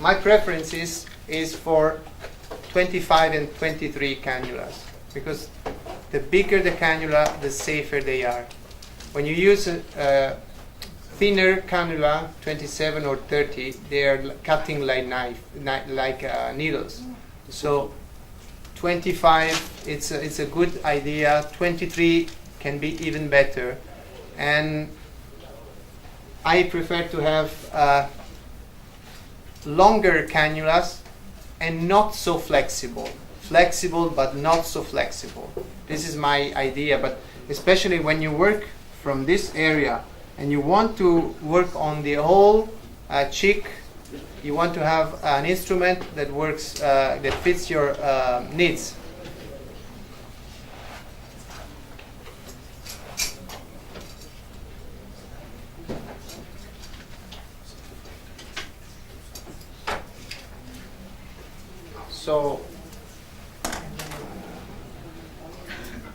my preference is for 25 and 23 cannulas, because the bigger the cannula, the safer they are. When you use a thinner cannula, 27 or 30, they are cutting like needles. So 25, it's a good idea. 23 can be even better, and I prefer to have longer cannulas and not so flexible. Flexible but not so flexible. This is my idea, but especially when you work from this area and you want to work on the whole cheek, you want to have an instrument that works, that fits your needs. So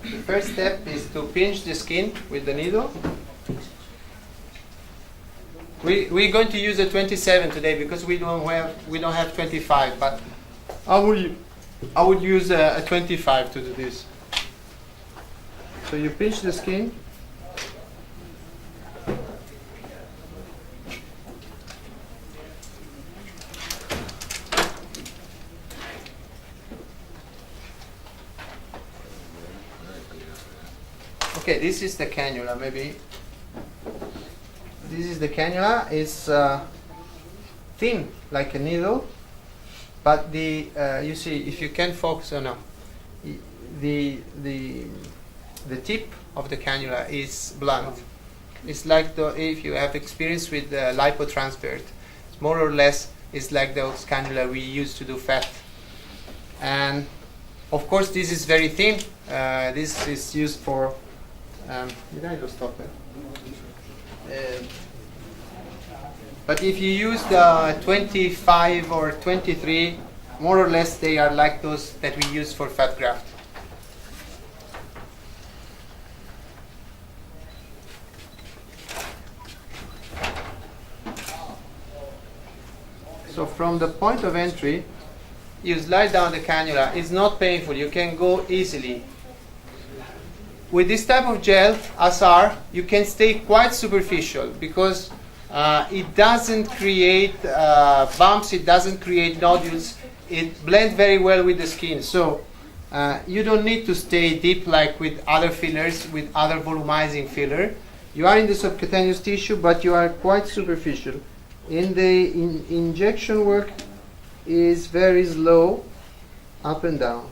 the first step is to pinch the skin with the needle. We're going to use a 27 today because we don't have 25, but I would use a 25 to do this. So you pinch the skin. Okay, this is the cannula, maybe. This is the cannula. It's thin, like a needle, but the you see, if you can focus or no, the tip of the cannula is blunt. It's like if you have experience with lipotransfer, it's more or less is like those cannula we use to do fat. And of course, this is very thin. This is used for. Did I just stop it? But if you use the 25 or 23, more or less they are like those that we use for fat graft. So from the point of entry, you slide down the cannula. It's not painful. You can go easily. With this type of gel, SR, you can stay quite superficial because it doesn't create bumps, it doesn't create nodules, it blends very well with the skin. So you don't need to stay deep like with other fillers, with other volumizing filler. You are in the subcutaneous tissue, but you are quite superficial. In the injection work is very slow, up and down.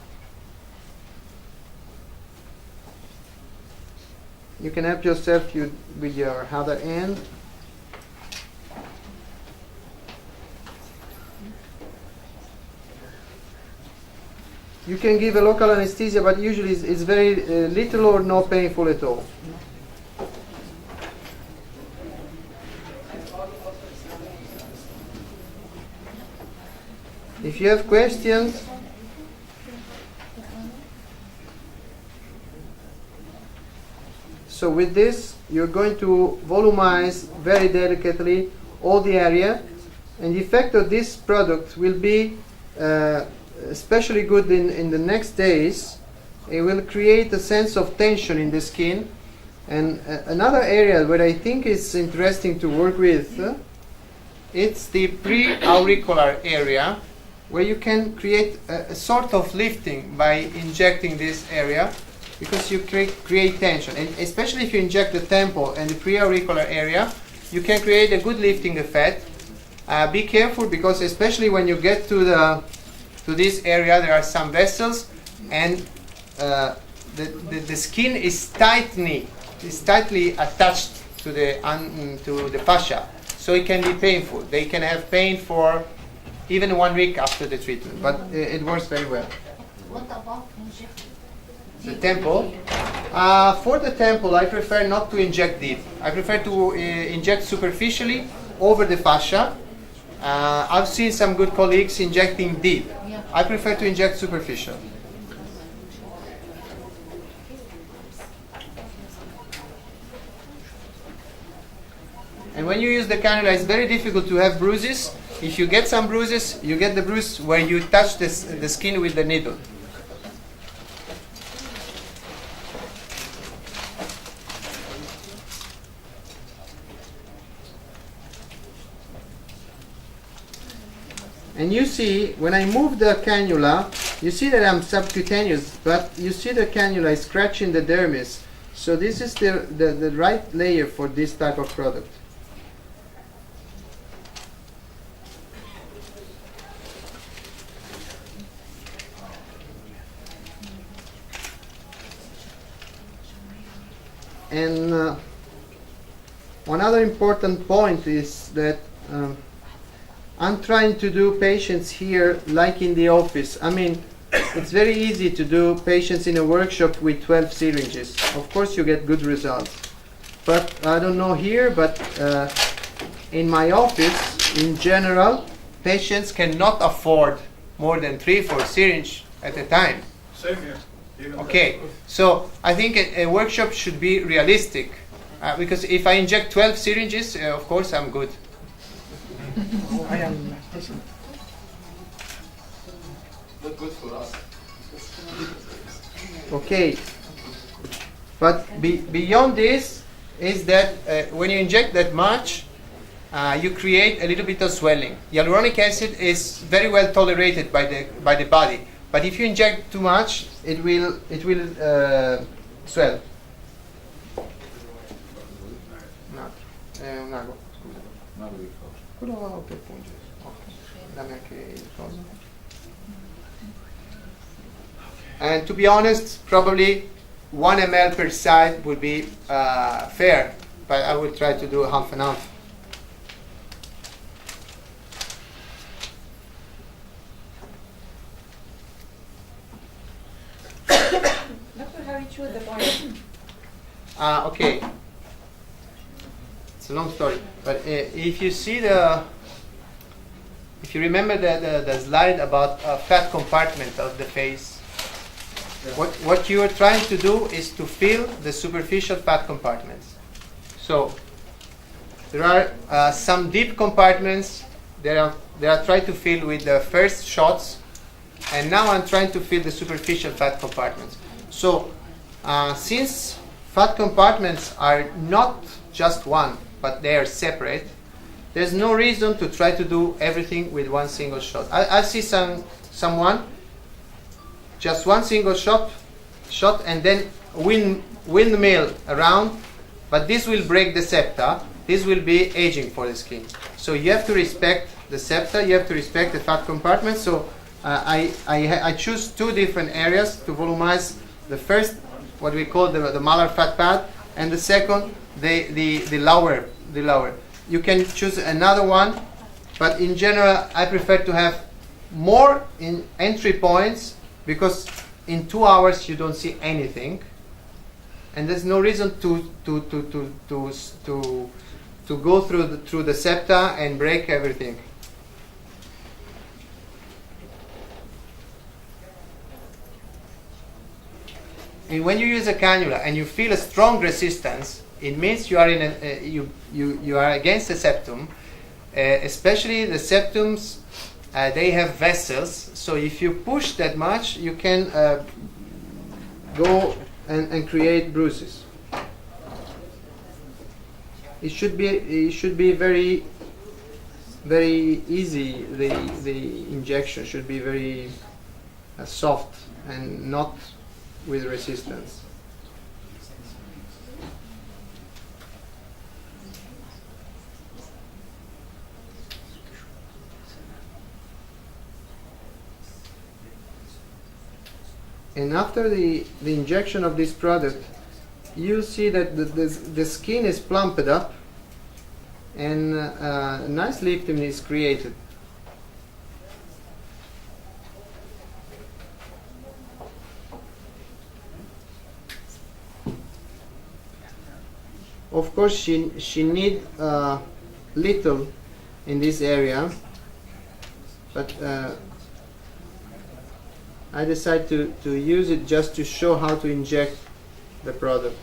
You can help yourself with your other hand. You can give a local anesthesia, but usually it's very little or no painful at all. If you have questions, so with this, you're going to volumize very delicately all the area, and the effect of this product will be especially good in the next days. It will create a sense of tension in the skin. And another area where I think it's interesting to work with, it's the pre-auricular area, where you can create a sort of lifting by injecting this area, because you create tension. And especially if you inject the temple and the pre-auricular area, you can create a good lifting effect. Be careful, because especially when you get to this area, there are some vessels, and the skin is tightly attached to the fascia, so it can be painful. They can have pain for even 1 week after the treatment, but it works very well. What about injecting? The temple. For the temple, I prefer not to inject deep. I prefer to inject superficially over the fascia. I've seen some good colleagues injecting deep. Yeah. I prefer to inject superficial. And when you use the cannula, it's very difficult to have bruises, if you get some bruises, you get the bruise where you touch the skin with the needle. And you see, when I move the cannula, you see that I'm subcutaneous, but you see the cannula is scratching the dermis. So this is the right layer for this type of product. And one other important point is that I'm trying to do patients here like in the office. I mean, it's very easy to do patients in a workshop with 12 syringes. Of course you get good results. But I don't know here, but in my office, in general, patients cannot afford more than 3-4 syringes at a time. Same here. Okay, so I think a workshop should be realistic. Because if I inject 12 syringes, of course I'm good. I am patient. Not good for us. Okay, but beyond this is that when you inject that much, you create a little bit of swelling. Hyaluronic acid is very well tolerated by the body, but if you inject too much, it will swell. And to be honest, probably 1 ml per side would be fair, but I will try to do half and half. Doctor, how you choose the point? Okay. It's a long story, but if you see if you remember the slide about fat compartment of the face, what you are trying to do is to fill the superficial fat compartments. So there are some deep compartments that are trying to fill with the first shots, and now I'm trying to fill the superficial fat compartments. So since fat compartments are not just one, but they are separate, there's no reason to try to do everything with one single shot. I see someone just one single shot and then windmill around, but this will break the septa. This will be aging for the skin. So you have to respect the septa, you have to respect the fat compartment. So I choose 2 different areas to volumize. The first, what we call the malar fat pad, and the second, the lower. You can choose another one, but in general, I prefer to have more in entry points, because in 2 hours you don't see anything, and there's no reason to go through the septa and break everything. And when you use a cannula and you feel a strong resistance, it means you are you are against the septum. Especially the septums, they have vessels. So if you push that much, you can go and create bruises. It should be very easy. The injection should be very soft and not with resistance. And after the injection of this product, you see that the skin is plumped up, and a nice lifting is created. Of course, she need little in this area, but I decided to use it just to show how to inject the product.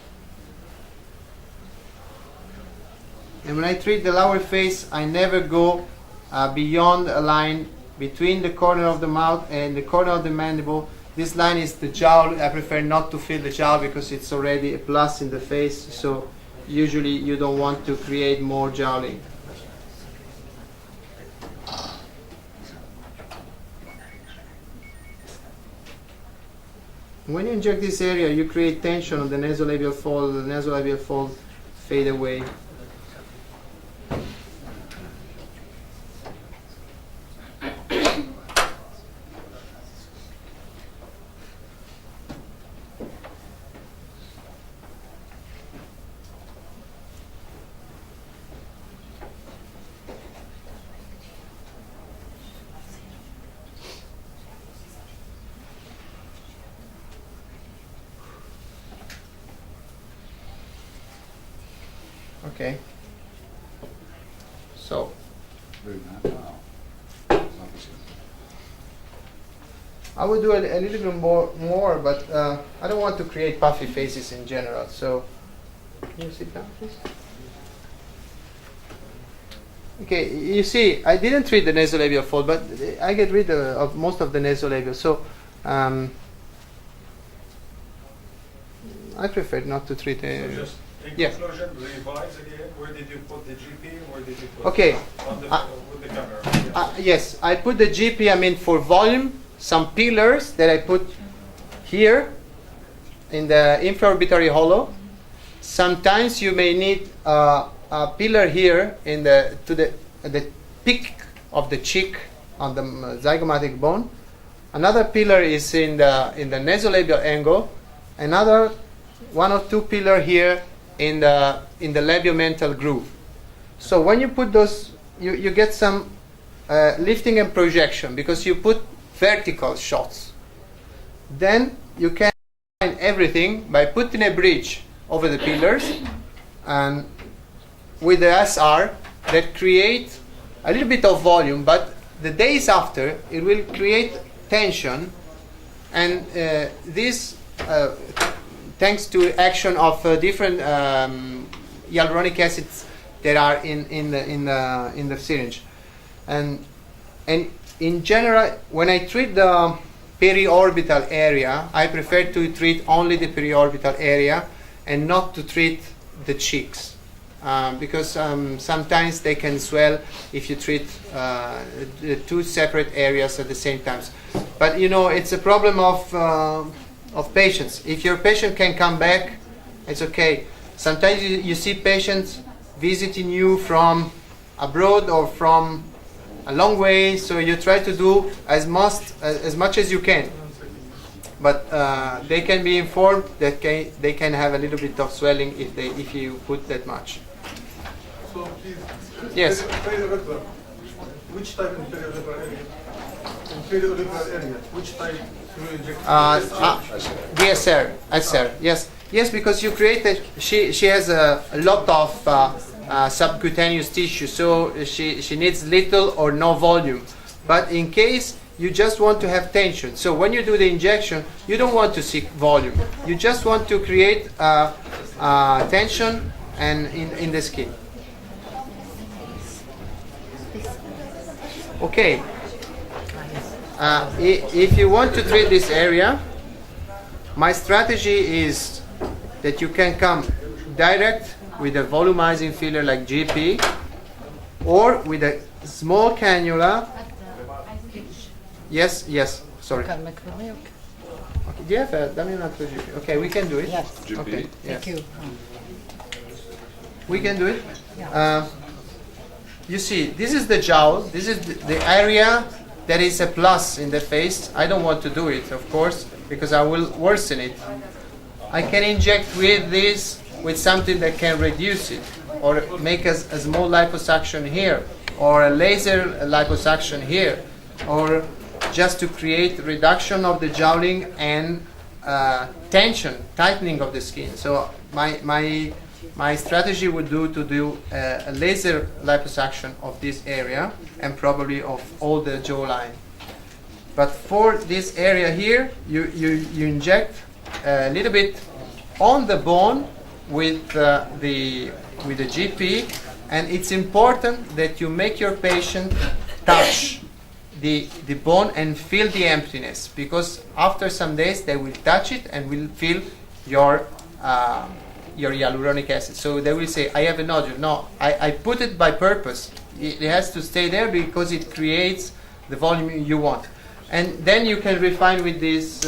And when I treat the lower face, I never go beyond a line between the corner of the mouth and the corner of the mandible. This line is the jowl. I prefer not to fill the jowl because it's already a plus in the face, so usually you don't want to create more jowling. When you inject this area, you create tension on the nasolabial fold. The nasolabial fold fade away. Okay. So, I would do a little bit more, but I don't want to create puffy faces in general. So, can you sit down, please? Okay, you see, I didn't treat the nasolabial fold, but I get rid of most of the nasolabial. So, I prefer not to treat. In Yeah. conclusion, revise again. Where did you put the GP? Where did you put Okay. on the, with the camera? Yes, I put the GP, I mean, for volume, some pillars that I put here in the infraorbitary hollow. Sometimes you may need a pillar here in the peak of the cheek on the zygomatic bone. Another pillar is in the nasolabial angle. Another one or two pillar here in the labiomental groove. So when you put those, you get some lifting and projection because you put vertical shots. Then you can find everything by putting a bridge over the pillars and with the SR that create a little bit of volume, but the days after it will create tension, and this thanks to action of different hyaluronic acids that are in the syringe, and in general, when I treat the periorbital area, I prefer to treat only the periorbital area and not to treat the cheeks, because sometimes they can swell if you treat the two separate areas at the same time. But you know, it's a problem of patients. If your patient can come back, it's okay. Sometimes you see patients visiting you from abroad or from a long way, so you try to do as much as you can. But they can be informed that they can have a little bit of swelling if you put that much. So please. Yes. Periorbital. Which type of periorbital area? In periorbital area, which type do you inject? DSR, SR. Yes, because you create she has a lot of subcutaneous tissue, so she needs little or no volume. But in case you just want to have tension, so when you do the injection, you don't want to seek volume. You just want to create tension and in the skin. Okay. If you want to treat this area, my strategy is that you can come direct with a volumizing filler like GP, or with a small cannula. Yes, sorry. Kan make for me, okay. Okay, do you have dammi un altro GP? Okay, we can do it. Yes. Okay, Thank you. we can do it. Yeah. You see, this is the jowl. This is the area that is a plus in the face. I don't want to do it, of course, because I will worsen it. I can inject with this, with something that can reduce it, or make a small liposuction here, or a laser liposuction here, or just to create reduction of the jowling and tension, tightening of the skin. So my strategy would to do a laser liposuction of this area and probably of all the jawline. But for this area here, you inject a little bit on the bone with the GP, and it's important that you make your patient touch the bone and feel the emptiness, because after some days they will touch it and will feel your hyaluronic acid. So they will say, I have a nodule. No, I put it by purpose. It has to stay there because it creates the volume you want. And then you can refine with this